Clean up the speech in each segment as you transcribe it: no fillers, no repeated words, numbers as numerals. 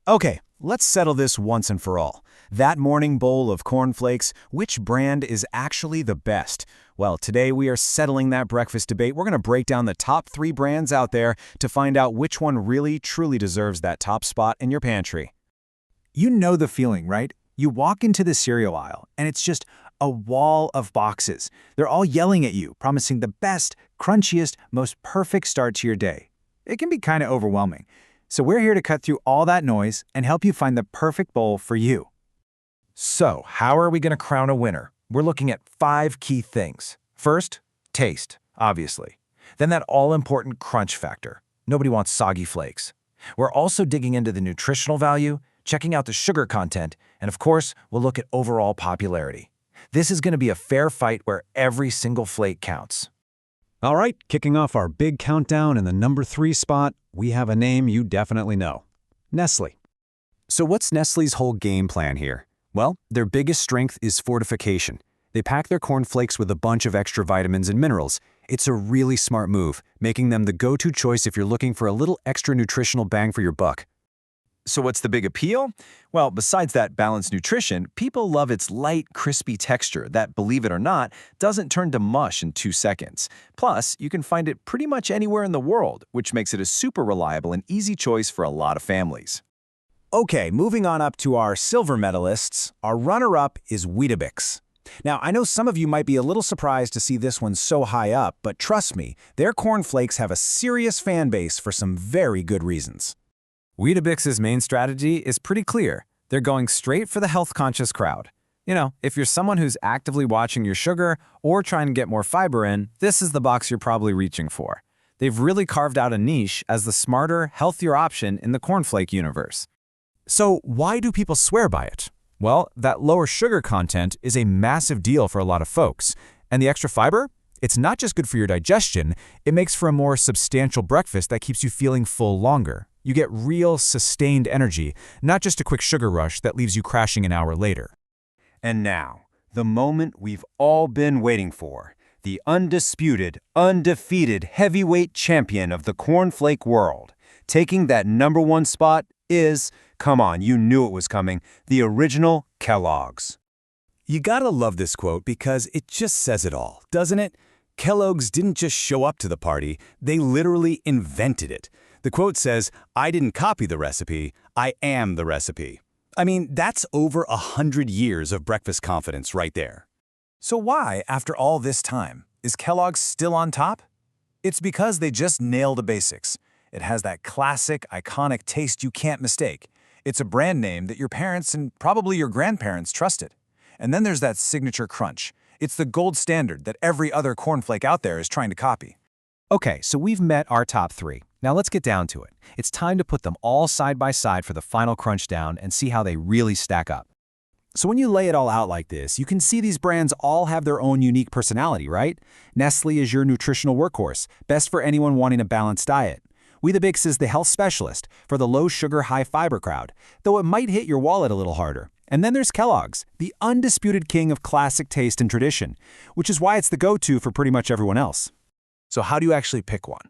Okay, let's settle this once and for all. That morning bowl of cornflakes, which brand is actually the best? Well, today we are settling that breakfast debate. We're going to break down the top 3 brands out there to find out which one really, truly deserves that top spot in your pantry. You know the feeling, right? You walk into the cereal aisle, and it's just a wall of boxes. They're all yelling at you, promising the best, crunchiest, most perfect start to your day. It can be kind of overwhelming. So we're here to cut through all that noise and help you find the perfect bowl for you. So, how are we going to crown a winner? We're looking at 5 key things. First, taste, obviously. Then that all-important crunch factor. Nobody wants soggy flakes. We're also digging into the nutritional value, checking out the sugar content, and of course, we'll look at overall popularity. This is going to be a fair fight where every single flake counts. All right, kicking off our big countdown in the number 3 spot, we have a name you definitely know. Nestle. So what's Nestle's whole game plan here? Well, their biggest strength is fortification. They pack their cornflakes with a bunch of extra vitamins and minerals. It's a really smart move, making them the go-to choice if you're looking for a little extra nutritional bang for your buck. So what's the big appeal? Well, besides that balanced nutrition, people love its light, crispy texture that, believe it or not, doesn't turn to mush in 2 seconds. Plus, you can find it pretty much anywhere in the world, which makes it a super reliable and easy choice for a lot of families. Okay, moving on up to our silver medalists, our runner-up is Weetabix. Now, I know some of you might be a little surprised to see this one so high up, but trust me, their cornflakes have a serious fan base for some very good reasons. Weetabix's main strategy is pretty clear. They're going straight for the health-conscious crowd. You know, if you're someone who's actively watching your sugar or trying to get more fiber in, this is the box you're probably reaching for. They've really carved out a niche as the smarter, healthier option in the cornflake universe. So why do people swear by it? Well, that lower sugar content is a massive deal for a lot of folks. And the extra fiber? It's not just good for your digestion, it makes for a more substantial breakfast that keeps you feeling full longer. You get real, sustained energy, not just a quick sugar rush that leaves you crashing an hour later. And now, the moment we've all been waiting for. The undisputed, undefeated heavyweight champion of the cornflake world. Taking that number 1 spot is, come on, you knew it was coming, the original Kellogg's. You gotta love this quote because it just says it all, doesn't it? Kellogg's didn't just show up to the party, they literally invented it. The quote says, "I didn't copy the recipe, I am the recipe." I mean, that's over 100 years of breakfast confidence right there. So why, after all this time, is Kellogg's still on top? It's because they just nailed the basics. It has that classic, iconic taste you can't mistake. It's a brand name that your parents and probably your grandparents trusted. And then there's that signature crunch. It's the gold standard that every other cornflake out there is trying to copy. Okay, so we've met our top 3. Now let's get down to it. It's time to put them all side by side for the final crunch down and see how they really stack up. So when you lay it all out like this, you can see these brands all have their own unique personality, right? Nestle is your nutritional workhorse, best for anyone wanting a balanced diet. Weetabix is the health specialist for the low-sugar, high-fiber crowd, though it might hit your wallet a little harder. And then there's Kellogg's, the undisputed king of classic taste and tradition, which is why it's the go-to for pretty much everyone else. So how do you actually pick one?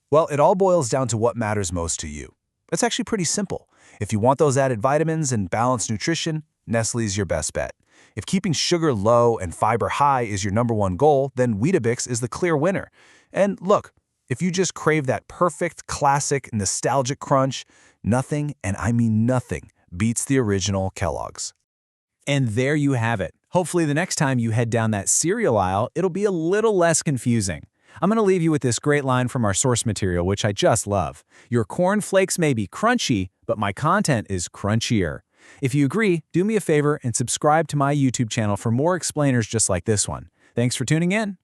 Well, it all boils down to what matters most to you. It's actually pretty simple. If you want those added vitamins and balanced nutrition, Nestle's your best bet. If keeping sugar low and fiber high is your number 1 goal, then Weetabix is the clear winner. And look, if you just crave that perfect, classic, nostalgic crunch, nothing, and I mean nothing, beats the original Kellogg's. And there you have it. Hopefully the next time you head down that cereal aisle, it'll be a little less confusing. I'm going to leave you with this great line from our source material, which I just love. Your cornflakes may be crunchy, but my content is crunchier. If you agree, do me a favor and subscribe to my YouTube channel for more explainers just like this one. Thanks for tuning in.